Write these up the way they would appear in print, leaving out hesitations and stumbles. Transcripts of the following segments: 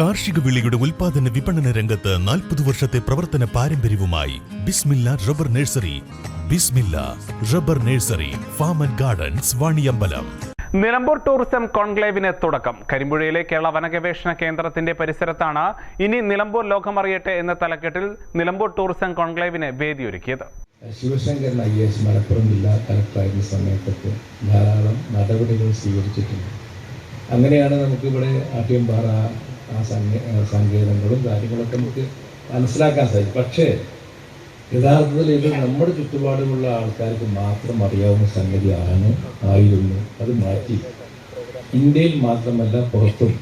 കാർഷിക വിളയുടെ ഉൽപാദന വിപണന രംഗത്ത് 40 വർഷത്തെ പ്രവർത്തന പാരമ്പര്യവുമായി Bismillah rubber nursery. Bismillah rubber nursery, farm and gardens, Vaniyambalam. Nilambur tourism കോൺക്ലേവിന് തുടക്കം. കരിമ്പുഴയിലെ കേരള വനഗവേഷണ കേന്ദ്രത്തിന്റെ പരിസരത്താണ് ഇനി നിലമ്പൂർ ലോകമറിയട്ടെ എന്ന തലക്കെട്ടിൽ നിലമ്പൂർ ടൂറിസം കോൺക്ലേവിന് വേദിയൊരുക്കിയത്. ശിവശങ്കരൻ IAS മലപ്പുറം ജില്ലാ കളക്ടറായിരുന്ന സമയത്തൊക്കെ ധാരാളം നടപടികൾ സ്വീകരിച്ചിട്ടുണ്ട്. അങ്ങനെയാണ് നമുക്കിവിടെ ആട്ടിയമ്പാറ സങ്കേതങ്ങളും കാര്യങ്ങളൊക്കെ നമുക്ക് മനസ്സിലാക്കാൻ സാധിക്കും. പക്ഷേ യഥാർത്ഥത്തിൽ ഇത് നമ്മുടെ ചുറ്റുപാടുമുള്ള ആൾക്കാർക്ക് മാത്രം അറിയാവുന്ന ആയിരുന്നു. അത് മാറ്റി ഇന്ത്യയിൽ മാത്രമല്ല പുറത്തും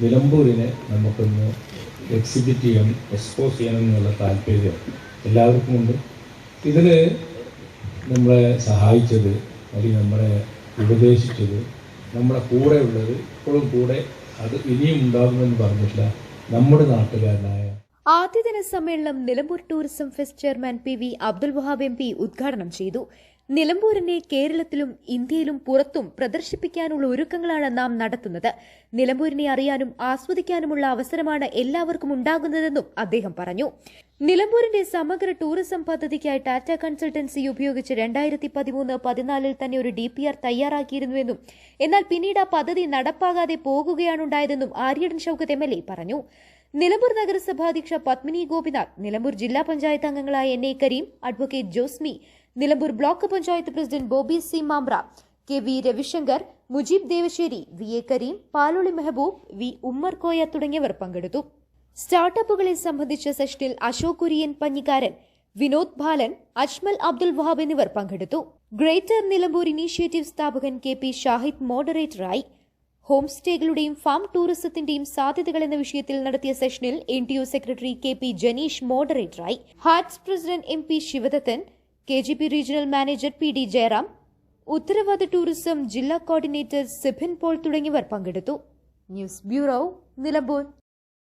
നിലമ്പൂരിനെ നമുക്കൊന്ന് എക്സിബിറ്റ് ചെയ്യണം, എക്സ്പോസ് ചെയ്യണം എന്നുള്ള താല്പര്യം എല്ലാവർക്കും ഉണ്ട്. ഇതിന് നമ്മളെ സഹായിച്ചത് അല്ലെങ്കിൽ നമ്മളെ ഉപദേശിച്ചത് നമ്മുടെ കൂടെ ഉള്ളത് ഇപ്പോഴും കൂടെ അത് ഇനിയും ഉണ്ടാകുമെന്ന് പറഞ്ഞിട്ടില്ല നമ്മുടെ നാട്ടുകാരനായ. ആദ്യദിന സമ്മേളനം Nilambur tourism fest chairman PV Abdul Wahab MP ഉദ്ഘാടനം ചെയ്തു. നിലമ്പൂരിനെ കേരളത്തിലും ഇന്ത്യയിലും പുറത്തും പ്രദർശിപ്പിക്കാനുള്ള ഒരുക്കങ്ങളാണ് നാം നടത്തുന്നത്. നിലമ്പൂരിനെ അറിയാനും ആസ്വദിക്കാനുമുള്ള അവസരമാണ് എല്ലാവർക്കും ഉണ്ടാകുന്നതെന്നും അദ്ദേഹം പറഞ്ഞു. നിലമ്പൂരിന്റെ സമഗ്ര ടൂറിസം പദ്ധതിക്കായി ടാറ്റ കൺസൾട്ടൻസി ഉപയോഗിച്ച് 2013-14 തന്നെ ഒരു DPR തയ്യാറാക്കിയിരുന്നുവെന്നും എന്നാൽ പിന്നീട് ആ പദ്ധതി നടപ്പാകാതെ പോകുകയാണുണ്ടായതെന്നും ആര്യടൻ ഷൌക്കത്ത് MLA പറഞ്ഞു. നിലമ്പൂർ നഗരസഭാധ്യക്ഷ പത്മിനി ഗോപിനാഥ്, നിലമ്പൂർ ജില്ലാ പഞ്ചായത്ത് അംഗങ്ങളായ NA Karim, advocate Josmi, Nilambur block panchayat president Bobby C Mampra, KV Ravishankar, Mujeeb Devassery, VA Karim, Paloli Mehboob, V Ummer Koya തുടങ്ങിയവർ പങ്കെടുത്തു. സ്റ്റാർട്ടപ്പുകളെ സംബന്ധിച്ച സെഷനിൽ അശോക് കുര്യൻ പഞ്ഞിക്കാരൻ, വിനോദ് ബാലൻ, അജ്മൽ അബ്ദുൽ വഹാബ് എന്നിവർ പങ്കെടുത്തു. ഗ്രേറ്റർ നിലമ്പൂർ ഇനീഷ്യേറ്റീവ് സ്ഥാപകൻ KP ഷാഹിദ് മോഡറേറ്ററായി. ഹോം സ്റ്റേകളുടെയും ഫാം ടൂറിസത്തിന്റെയും സാധ്യതകൾ എന്ന വിഷയത്തിൽ നടത്തിയ സെഷനിൽ NTU സെക്രട്ടറി KP ജനീഷ് മോഡറേറ്ററായി. HATS president MP Shivadathan, KGP regional manager PD Jayaram, ഉത്തരവാദ ടൂറിസം ജില്ലാ കോർഡിനേറ്റർ സിബിൻ പോൾ തുടങ്ങിയവർ പങ്കെടുത്തു. News bureau, Nilambur.